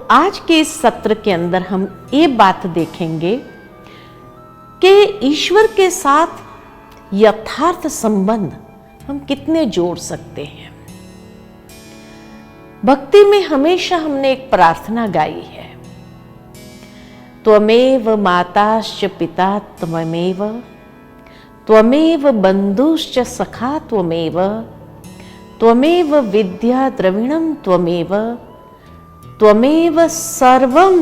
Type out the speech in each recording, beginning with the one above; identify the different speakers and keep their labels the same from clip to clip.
Speaker 1: आज के इस सत्र के अंदर हम ये बात देखेंगे कि ईश्वर के साथ यथार्थ संबंध हम कितने जोड़ सकते हैं। भक्ति में हमेशा हमने एक प्रार्थना गाई है, त्वमेव माताश्च पिता त्वमेव, त्वमेव बंधुश्च सखा त्वमेव, त्वमेव विद्या द्रविणं त्वमेव, त्वमेव सर्वं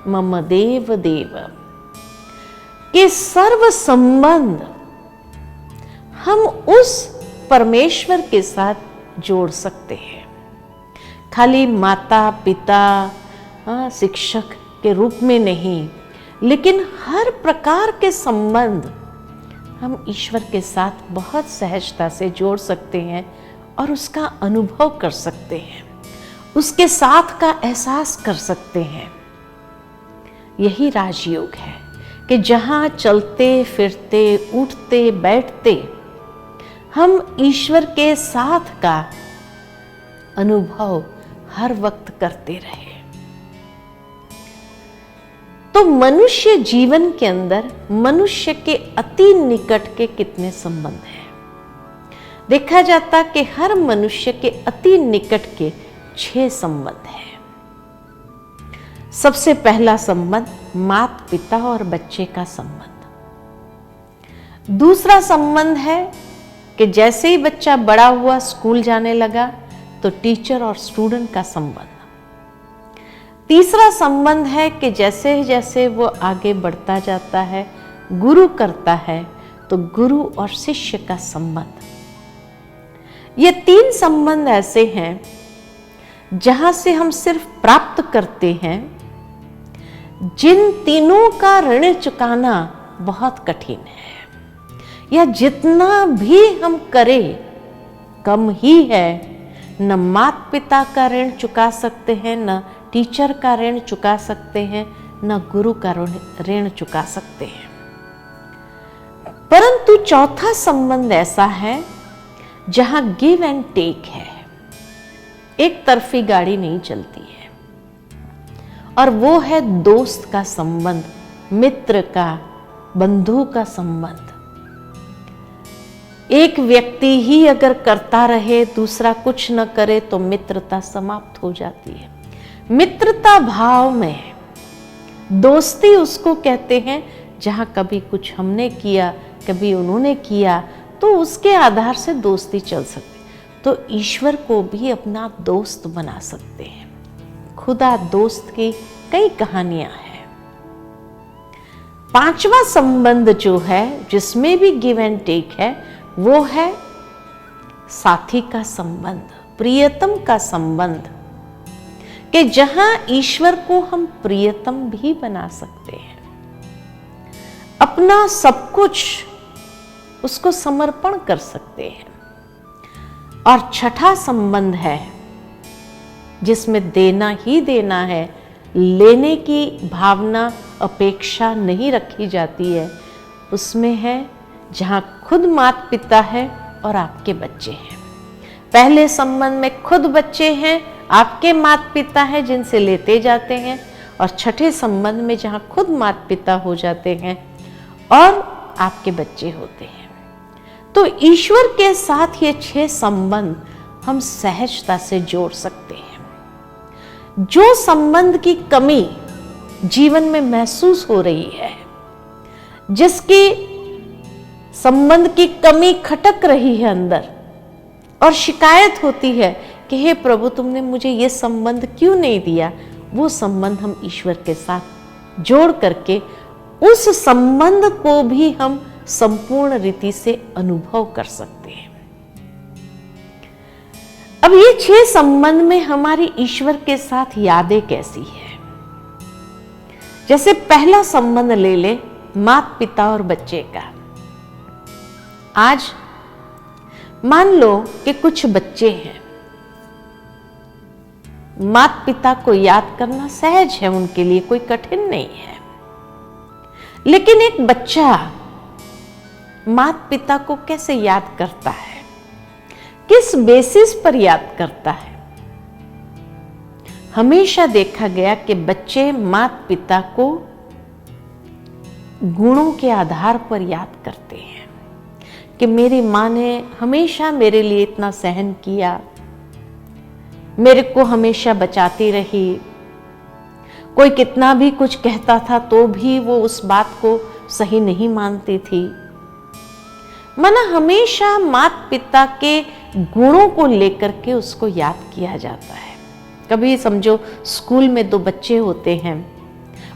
Speaker 1: मम देव देव। ये सर्व संबंध हम उस परमेश्वर के साथ जोड़ सकते हैं। खाली माता पिता शिक्षक के रूप में नहीं, लेकिन हर प्रकार के संबंध हम ईश्वर के साथ बहुत सहजता से जोड़ सकते हैं और उसका अनुभव कर सकते हैं, उसके साथ का एहसास कर सकते हैं। यही राजयोग है कि जहां चलते फिरते उठते बैठते हम ईश्वर के साथ का अनुभव हर वक्त करते रहे। तो मनुष्य जीवन के अंदर मनुष्य के अति निकट के कितने संबंध हैं? देखा जाता कि हर मनुष्य के अति निकट के 6 संबंध हैं। सबसे पहला संबंध माता पिता और बच्चे का संबंध। दूसरा संबंध है कि जैसे ही बच्चा बड़ा हुआ, स्कूल जाने लगा, तो टीचर और स्टूडेंट का संबंध। तीसरा संबंध है कि जैसे जैसे वो आगे बढ़ता जाता है, गुरु करता है, तो गुरु और शिष्य का संबंध। ये 3 संबंध ऐसे हैं जहां से हम सिर्फ प्राप्त करते हैं। जिन तीनों का ऋण चुकाना बहुत कठिन है, या जितना भी हम करें कम ही है। न माता पिता का ऋण चुका सकते हैं, न टीचर का ऋण चुका सकते हैं, न गुरु का ऋण चुका सकते हैं। परंतु चौथा संबंध ऐसा है जहां गिव एंड टेक है, एक तरफी गाड़ी नहीं चलती है, और वो है दोस्त का संबंध, मित्र का, बंधु का संबंध। एक व्यक्ति ही अगर करता रहे, दूसरा कुछ न करे, तो मित्रता समाप्त हो जाती है। मित्रता भाव में दोस्ती उसको कहते हैं जहां कभी कुछ हमने किया, कभी उन्होंने किया, तो उसके आधार से दोस्ती चल सकती। तो ईश्वर को भी अपना दोस्त बना सकते हैं। खुदा दोस्त की कई कहानियां हैं। 5वां संबंध जो है, जिसमें भी गिव एंड टेक है, वो है साथी का संबंध, प्रियतम का संबंध, कि जहां ईश्वर को हम प्रियतम भी बना सकते हैं। अपना सब कुछ उसको समर्पण कर सकते हैं। और 6ठा संबंध है जिसमें देना ही देना है, लेने की भावना अपेक्षा नहीं रखी जाती है। उसमें है जहां खुद माता पिता है और आपके बच्चे हैं। पहले संबंध में खुद बच्चे हैं, आपके माता पिता हैं जिनसे लेते जाते हैं, और 6ठे संबंध में जहां खुद माता पिता हो जाते हैं और आपके बच्चे होते हैं। तो ईश्वर के साथ ये 6 संबंध हम सहजता से जोड़ सकते हैं। जो संबंध की कमी जीवन में महसूस हो रही है, जिसकी संबंध की कमी खटक रही है अंदर, और शिकायत होती है कि हे प्रभु, तुमने मुझे ये संबंध क्यों नहीं दिया, वो संबंध हम ईश्वर के साथ जोड़ करके उस संबंध को भी हम संपूर्ण रीति से अनुभव कर सकते हैं। अब ये 6 संबंध में हमारी ईश्वर के साथ यादें कैसी है? जैसे पहला संबंध ले ले, माता पिता और बच्चे का। आज मान लो कि कुछ बच्चे हैं, माता पिता को याद करना सहज है, उनके लिए कोई कठिन नहीं है। लेकिन एक बच्चा माता पिता को कैसे याद करता है, किस बेसिस पर याद करता है? हमेशा देखा गया कि बच्चे माता पिता को गुणों के आधार पर याद करते हैं कि मेरी माँ ने हमेशा मेरे लिए इतना सहन किया, मेरे को हमेशा बचाती रही, कोई कितना भी कुछ कहता था तो भी वो उस बात को सही नहीं मानती थी। माना हमेशा माता पिता के गुणों को लेकर के उसको याद किया जाता है। कभी समझो स्कूल में दो बच्चे होते हैं,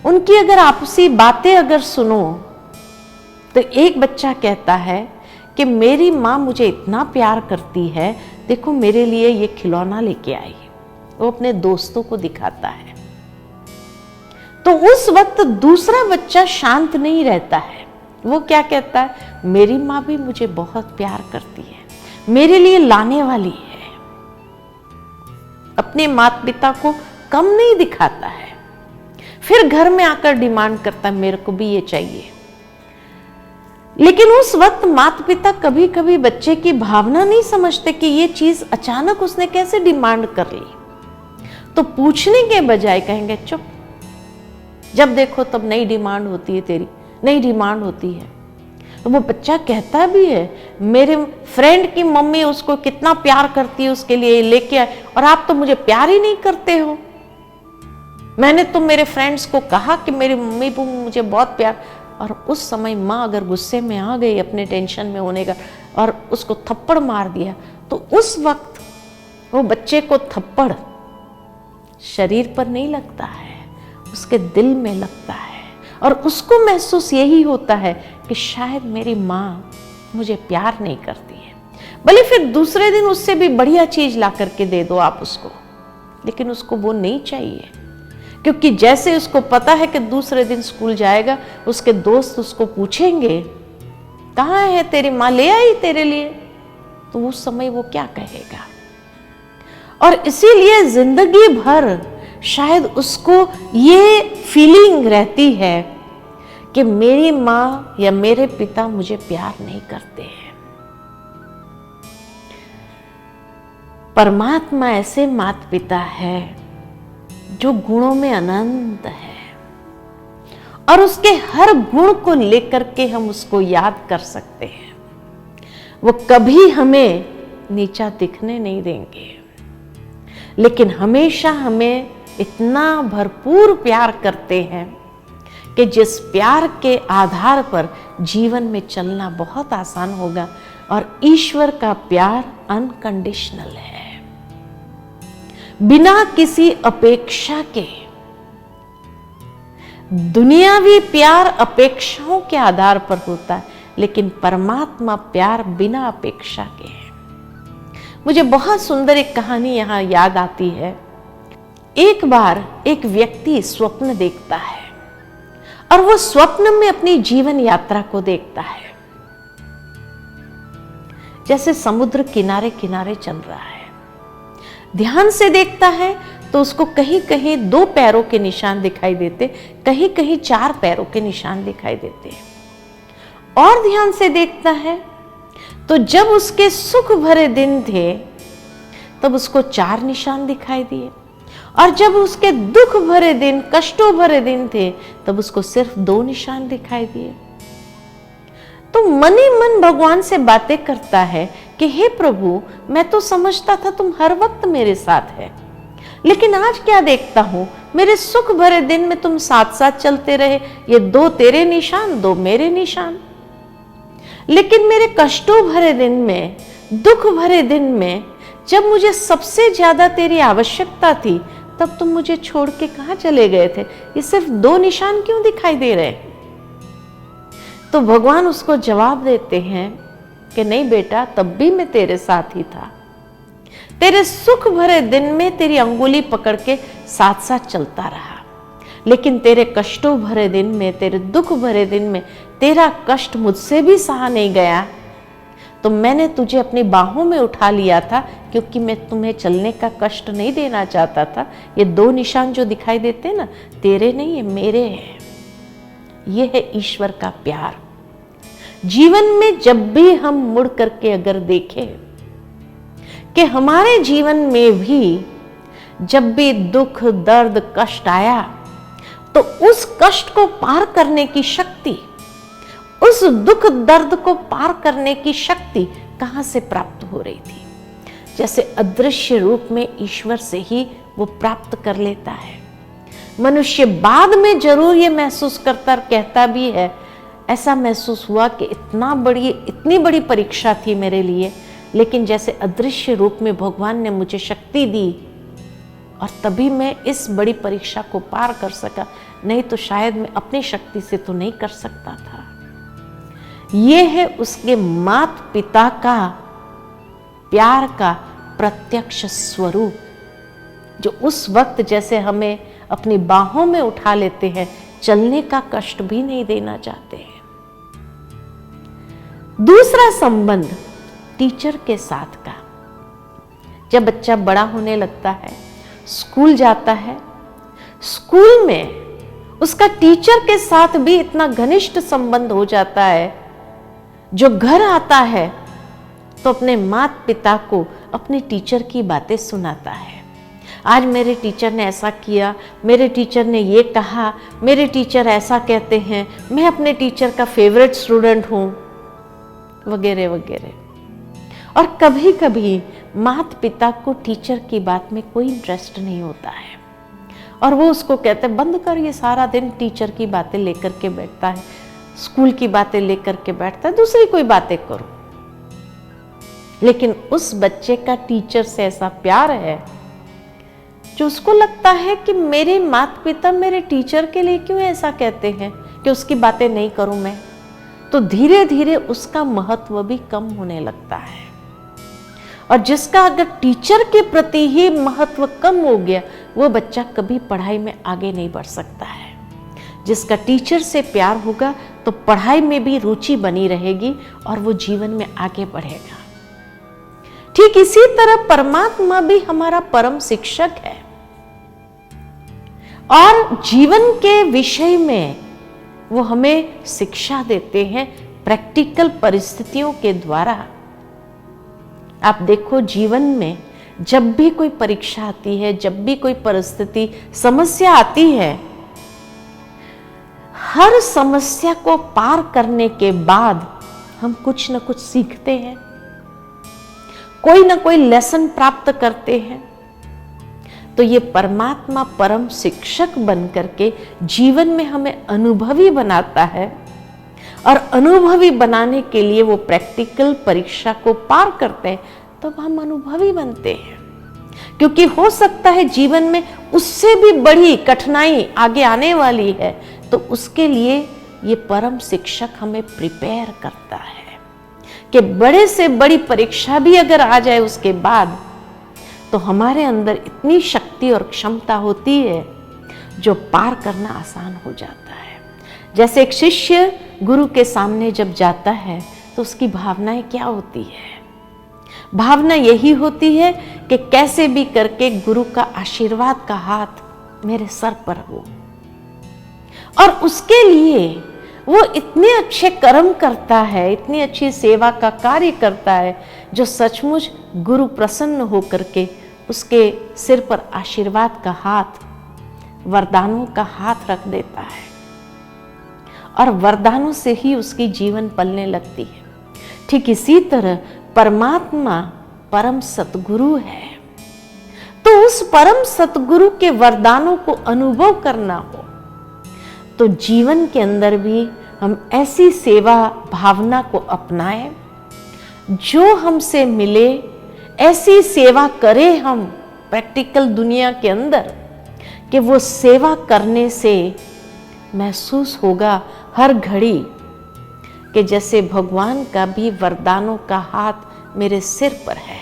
Speaker 1: उनकी अगर आपसी बातें अगर सुनो तो एक बच्चा कहता है कि मेरी माँ मुझे इतना प्यार करती है, देखो मेरे लिए ये खिलौना लेके आई। वो अपने दोस्तों को दिखाता है। तो उस वक्त दूसरा बच्चा शांत नहीं रहता है, वो क्या कहता है, मेरी माँ भी मुझे बहुत प्यार करती है, मेरे लिए लाने वाली है। अपने माता पिता को कम नहीं दिखाता है, फिर घर में आकर डिमांड करता है मेरे को भी ये चाहिए। लेकिन उस वक्त माता पिता कभी कभी बच्चे की भावना नहीं समझते कि ये चीज अचानक उसने कैसे डिमांड कर ली। तो पूछने के बजाय कहेंगे चुप, जब देखो तब नई डिमांड होती है, तेरी नई डिमांड होती है। तो वो बच्चा कहता भी है मेरे फ्रेंड की मम्मी उसको कितना प्यार करती है, उसके लिए लेके आए, और आप तो मुझे प्यार ही नहीं करते हो। मैंने तो मेरे फ्रेंड्स को कहा कि मेरी मम्मी को मुझे बहुत प्यार, और उस समय माँ अगर गुस्से में आ गई अपने टेंशन में होने का और उसको थप्पड़ मार दिया, तो उस वक्त वो बच्चे को थप्पड़ शरीर पर नहीं लगता है, उसके दिल में लगता है, और उसको महसूस यही होता है कि शायद मेरी माँ मुझे प्यार नहीं करती है। भले फिर दूसरे दिन उससे भी बढ़िया चीज ला करके दे दो आप उसको, लेकिन उसको वो नहीं चाहिए, क्योंकि जैसे उसको पता है कि दूसरे दिन स्कूल जाएगा, उसके दोस्त उसको पूछेंगे कहाँ है तेरी माँ, ले आई तेरे लिए, तो उस समय वो क्या कहेगा। और इसीलिए जिंदगी भर शायद उसको ये फीलिंग रहती है कि मेरी माँ या मेरे पिता मुझे प्यार नहीं करते हैं। परमात्मा ऐसे माता पिता है जो गुणों में अनंत है, और उसके हर गुण को लेकर के हम उसको याद कर सकते हैं। वो कभी हमें नीचा दिखने नहीं देंगे, लेकिन हमेशा हमें इतना भरपूर प्यार करते हैं कि जिस प्यार के आधार पर जीवन में चलना बहुत आसान होगा। और ईश्वर का प्यार अनकंडीशनल है, बिना किसी अपेक्षा के। दुनियावी प्यार अपेक्षाओं के आधार पर होता है, लेकिन परमात्मा प्यार बिना अपेक्षा के है। मुझे बहुत सुंदर एक कहानी यहां याद आती है। एक बार एक व्यक्ति स्वप्न देखता है, और वो स्वप्न में अपनी जीवन यात्रा को देखता है, जैसे समुद्र किनारे किनारे चल रहा है। ध्यान से देखता है तो उसको कहीं कहीं 2 पैरों के निशान दिखाई देते, कहीं कहीं 4 पैरों के निशान दिखाई देते। और ध्यान से देखता है तो जब उसके सुख भरे दिन थे तब उसको 4 निशान दिखाई दिए, और जब उसके दुख भरे दिन, कष्टों भरे दिन थे, तब उसको सिर्फ 2 निशान दिखाई दिए। तो मन ही मन भगवान से बातें करता है कि हे प्रभु, मैं तो समझता था तुम हर वक्त मेरे साथ है, लेकिन आज क्या देखता हूं, मेरे सुख भरे दिन में तुम साथ साथ चलते रहे, ये 2 तेरे निशान, 2 मेरे निशान। लेकिन मेरे कष्टों भरे दिन में, दुख भरे दिन में, जब मुझे सबसे ज्यादा तेरी आवश्यकता थी, तब तुम मुझे छोड़ के कहां चले गए थे, ये सिर्फ 2 निशान क्यों दिखाई दे रहे। तो भगवान उसको जवाब देते हैं कि नहीं बेटा, तब भी मैं तेरे साथ ही था। तेरे सुख भरे दिन में तेरी अंगुली पकड़ के साथ साथ चलता रहा, लेकिन तेरे कष्टों भरे दिन में, तेरे दुख भरे दिन में तेरा कष्ट मुझसे भी सहा नहीं गया, तो मैंने तुझे अपनी बाहों में उठा लिया था, क्योंकि मैं तुम्हें चलने का कष्ट नहीं देना चाहता था। ये 2 निशान जो दिखाई देते ना, तेरे नहीं, ये मेरे हैं। ये है ईश्वर का प्यार। जीवन में जब भी हम मुड़ करके अगर देखें कि हमारे जीवन में भी जब भी दुख, दर्द, कष्ट आया तो उस कष्ट को पार करने की शक्ति, उस दुख दर्द को पार करने की शक्ति कहां से प्राप्त हो रही थी? जैसे अदृश्य रूप में ईश्वर से ही वो प्राप्त कर लेता है। मनुष्य बाद में जरूर ये महसूस करता, कहता भी है, ऐसा महसूस हुआ कि इतनी बड़ी परीक्षा थी मेरे लिए, लेकिन जैसे अदृश्य रूप में भगवान ने मुझे शक्ति दी और तभी मैं इस बड़ी परीक्षा को पार कर सका, नहीं तो शायद मैं अपनी शक्ति से तो नहीं कर सकता था। ये है उसके माता पिता का प्यार का प्रत्यक्ष स्वरूप, जो उस वक्त जैसे हमें अपनी बाहों में उठा लेते हैं, चलने का कष्ट भी नहीं देना चाहते हैं। दूसरा संबंध टीचर के साथ का। जब बच्चा बड़ा होने लगता है, स्कूल जाता है, स्कूल में उसका टीचर के साथ भी इतना घनिष्ठ संबंध हो जाता है, जो घर आता है तो अपने माता पिता को अपने टीचर की बातें सुनाता है। आज मेरे टीचर ने ऐसा किया, मेरे टीचर ने ये कहा, मेरे टीचर ऐसा कहते हैं, मैं अपने टीचर का फेवरेट स्टूडेंट हूं, वगैरह वगैरह। और कभी कभी माता पिता को टीचर की बात में कोई इंटरेस्ट नहीं होता है और वो उसको कहते हैं, बंद कर, ये सारा दिन टीचर की बातें लेकर के बैठता है, स्कूल की बातें लेकर के बैठता है, दूसरी कोई बातें करो। लेकिन उस बच्चे का टीचर से ऐसा प्यार है जो उसको लगता है कि मेरे माता पिता मेरे टीचर के लिए क्यों ऐसा कहते हैं कि उसकी बातें नहीं करूं मैं, तो धीरे धीरे उसका महत्व भी कम होने लगता है। और जिसका अगर टीचर के प्रति ही महत्व कम हो गया, वो बच्चा कभी पढ़ाई में आगे नहीं बढ़ सकता है। जिसका टीचर से प्यार होगा तो पढ़ाई में भी रुचि बनी रहेगी और वो जीवन में आगे बढ़ेगा। ठीक इसी तरह परमात्मा भी हमारा परम शिक्षक है और जीवन के विषय में वो हमें शिक्षा देते हैं प्रैक्टिकल परिस्थितियों के द्वारा। आप देखो, जीवन में जब भी कोई परीक्षा आती है, जब भी कोई परिस्थिति, समस्या आती है, हर समस्या को पार करने के बाद हम कुछ न कुछ सीखते हैं, कोई ना कोई लेसन प्राप्त करते हैं। तो ये परमात्मा परम शिक्षक बन करके जीवन में हमें अनुभवी बनाता है और अनुभवी बनाने के लिए वो प्रैक्टिकल परीक्षा को पार करते हैं, तब हम अनुभवी बनते हैं। क्योंकि हो सकता है जीवन में उससे भी बड़ी कठिनाई आगे आने वाली है, तो उसके लिए ये परम शिक्षक हमें प्रिपेयर करता है कि बड़े से बड़ी परीक्षा भी अगर आ जाए उसके बाद, तो हमारे अंदर इतनी शक्ति और क्षमता होती है जो पार करना आसान हो जाता है। जैसे एक शिष्य गुरु के सामने जब जाता है तो उसकी भावनाएं क्या होती है? भावना यही होती है कि कैसे भी करके गुरु का आशीर्वाद का हाथ मेरे सर पर हो, और उसके लिए वो इतने अच्छे कर्म करता है, इतनी अच्छी सेवा का कार्य करता है, जो सचमुच गुरु प्रसन्न होकर के उसके सिर पर आशीर्वाद का हाथ, वरदानों का हाथ रख देता है और वरदानों से ही उसकी जीवन पलने लगती है। ठीक इसी तरह परमात्मा परम सतगुरु है, तो उस परम सतगुरु के वरदानों को अनुभव करना हो तो जीवन के अंदर भी हम ऐसी सेवा भावना को अपनाएं, जो हमसे मिले ऐसी सेवा करें हम प्रैक्टिकल दुनिया के अंदर, कि वो सेवा करने से महसूस होगा हर घड़ी कि जैसे भगवान का भी वरदानों का हाथ मेरे सिर पर है।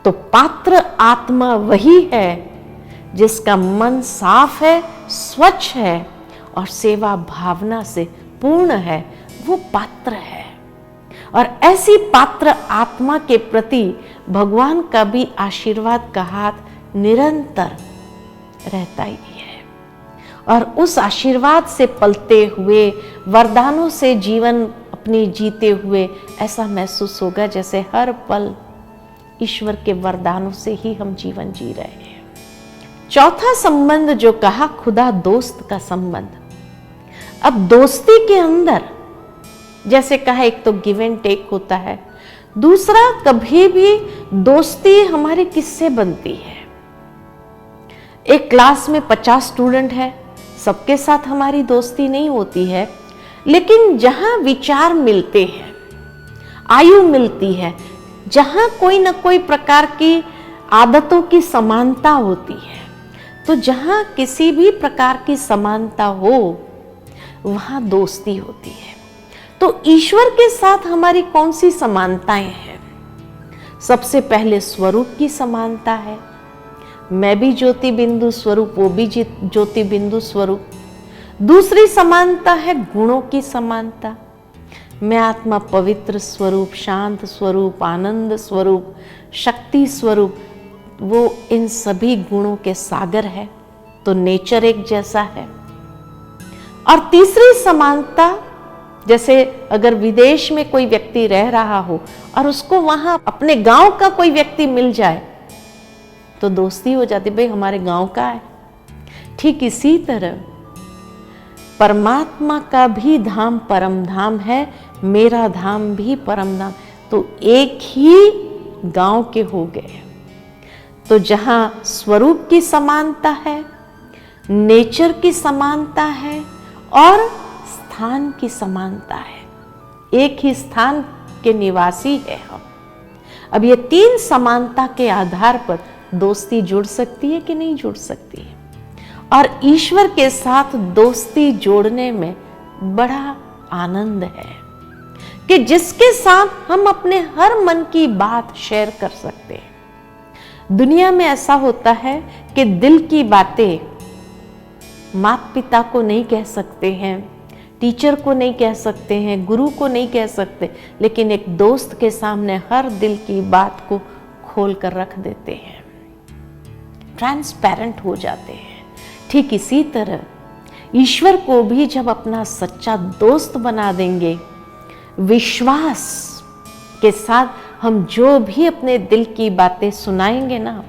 Speaker 1: तो पात्र आत्मा वही है जिसका मन साफ है, स्वच्छ है और सेवा भावना से पूर्ण है, वो पात्र है। और ऐसी पात्र आत्मा के प्रति भगवान का भी आशीर्वाद का हाथ निरंतर रहता ही है। और उस आशीर्वाद से पलते हुए, वरदानों से जीवन अपनी जीते हुए ऐसा महसूस होगा जैसे हर पल ईश्वर के वरदानों से ही हम जीवन जी रहे हैं। चौथा संबंध जो कहा, खुदा दोस्त का संबंध। अब दोस्ती के अंदर जैसे कहा, एक तो गिव एंड टेक होता है, दूसरा कभी भी दोस्ती हमारी किससे बनती है। एक क्लास में 50 स्टूडेंट है, सबके साथ हमारी दोस्ती नहीं होती है, लेकिन जहां विचार मिलते हैं, आयु मिलती है, जहां कोई ना कोई प्रकार की आदतों की समानता होती है, तो जहां किसी भी प्रकार की समानता हो वहां दोस्ती होती है। तो ईश्वर के साथ हमारी कौन सी समानताएं हैं? सबसे पहले स्वरूप की समानता है, मैं भी ज्योति बिंदु स्वरूप, वो भी ज्योति बिंदु स्वरूप। दूसरी समानता है गुणों की समानता, मैं आत्मा पवित्र स्वरूप, शांत स्वरूप, आनंद स्वरूप, शक्ति स्वरूप, वो इन सभी गुणों के सागर है, तो नेचर एक जैसा है। और तीसरी समानता, जैसे अगर विदेश में कोई व्यक्ति रह रहा हो और उसको वहां अपने गांव का कोई व्यक्ति मिल जाए तो दोस्ती हो जाती, भाई हमारे गांव का है। ठीक इसी तरह परमात्मा का भी धाम परम धाम है, मेरा धाम भी परम धाम, तो एक ही गांव के हो गए। तो जहां स्वरूप की समानता है, नेचर की समानता है और स्थान की समानता है, एक ही स्थान के निवासी है हम। अब ये तीन समानता के आधार पर दोस्ती जुड़ सकती है कि नहीं जुड़ सकती है। और ईश्वर के साथ दोस्ती जोड़ने में बड़ा आनंद है कि जिसके साथ हम अपने हर मन की बात शेयर कर सकते हैं। दुनिया में ऐसा होता है कि दिल की बातें माता पिता को नहीं कह सकते हैं, टीचर को नहीं कह सकते हैं, गुरु को नहीं कह सकते, लेकिन एक दोस्त के सामने हर दिल की बात को खोल कर रख देते हैं, ट्रांसपेरेंट हो जाते हैं। ठीक इसी तरह ईश्वर को भी जब अपना सच्चा दोस्त बना देंगे, विश्वास के साथ हम जो भी अपने दिल की बातें सुनाएंगे ना,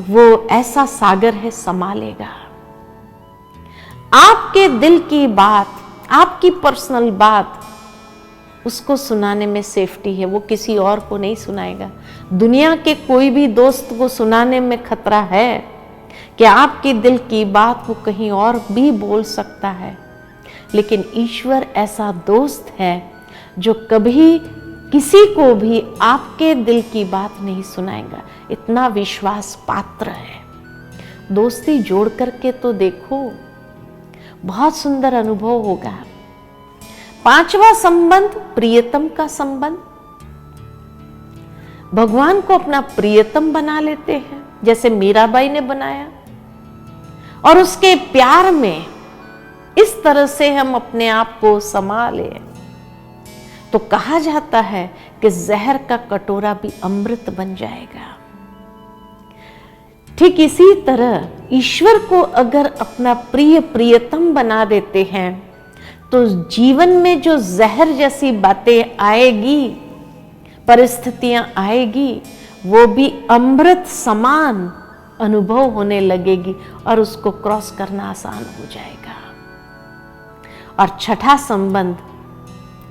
Speaker 1: वो ऐसा सागर है, संभालेगा। आपके दिल की बात, आपकी पर्सनल बात, उसको सुनाने में सेफ्टी है, वो किसी और को नहीं सुनाएगा। दुनिया के कोई भी दोस्त को सुनाने में खतरा है कि आपके दिल की बात वो कहीं और भी बोल सकता है, लेकिन ईश्वर ऐसा दोस्त है जो कभी किसी को भी आपके दिल की बात नहीं सुनाएगा, इतना विश्वास पात्र है। दोस्ती जोड़ करके तो देखो, बहुत सुंदर अनुभव होगा। पांचवा संबंध, प्रियतम का संबंध। भगवान को अपना प्रियतम बना लेते हैं, जैसे मीराबाई ने बनाया, और उसके प्यार में इस तरह से हम अपने आप को समा लें तो कहा जाता है कि जहर का कटोरा भी अमृत बन जाएगा। ठीक इसी तरह ईश्वर को अगर अपना प्रिय प्रियतम बना देते हैं तो जीवन में जो जहर जैसी बातें आएगी, परिस्थितियां आएगी, वो भी अमृत समान अनुभव होने लगेगी और उसको क्रॉस करना आसान हो जाएगा। और छठा संबंध,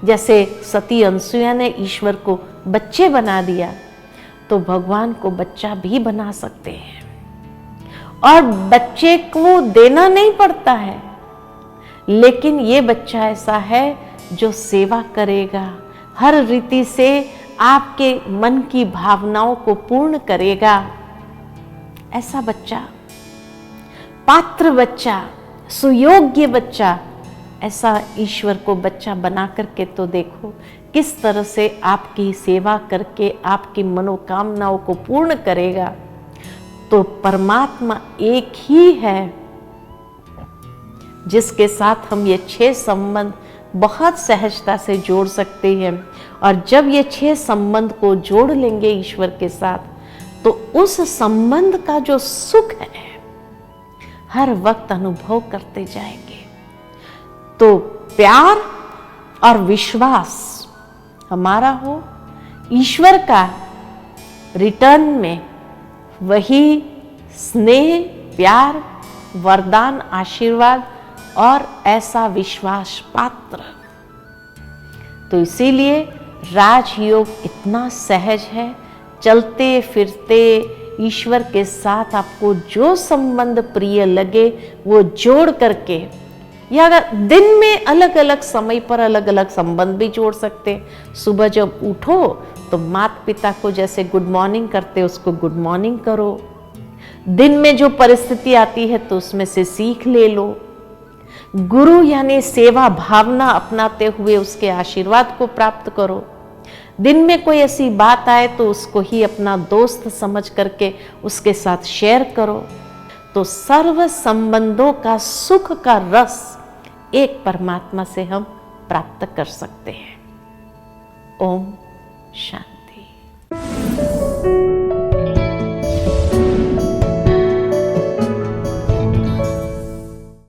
Speaker 1: जैसे सती अनसुया ने ईश्वर को बच्चे बना दिया, तो भगवान को बच्चा भी बना सकते हैं, और बच्चे को देना नहीं पड़ता है, लेकिन ये बच्चा ऐसा है जो सेवा करेगा, हर रीति से आपके मन की भावनाओं को पूर्ण करेगा। ऐसा बच्चा, पात्र बच्चा, सुयोग्य बच्चा, ऐसा ईश्वर को बच्चा बना करके तो देखो किस तरह से आपकी सेवा करके आपकी मनोकामनाओं को पूर्ण करेगा। तो परमात्मा एक ही है जिसके साथ हम ये 6 संबंध बहुत सहजता से जोड़ सकते हैं। और जब ये 6 संबंध को जोड़ लेंगे ईश्वर के साथ, तो उस संबंध का जो सुख है हर वक्त अनुभव करते जाएंगे। तो प्यार और विश्वास हमारा हो, ईश्वर का रिटर्न में वही स्नेह, प्यार, वरदान, आशीर्वाद और ऐसा विश्वास पात्र। तो इसीलिए राजयोग इतना सहज है। चलते फिरते ईश्वर के साथ आपको जो संबंध प्रिय लगे वो जोड़ करके, या अगर दिन में अलग अलग समय पर अलग अलग संबंध भी जोड़ सकते। सुबह जब उठो तो माता पिता को जैसे गुड मॉर्निंग करते उसको गुड मॉर्निंग करो। दिन में जो परिस्थिति आती है तो उसमें से सीख ले लो। गुरु यानी सेवा भावना अपनाते हुए उसके आशीर्वाद को प्राप्त करो। दिन में कोई ऐसी बात आए तो उसको ही अपना दोस्त समझ करके उसके साथ शेयर करो। तो सर्व संबंधों का सुख का रस एक परमात्मा से हम प्राप्त कर सकते हैं। ओम शांति।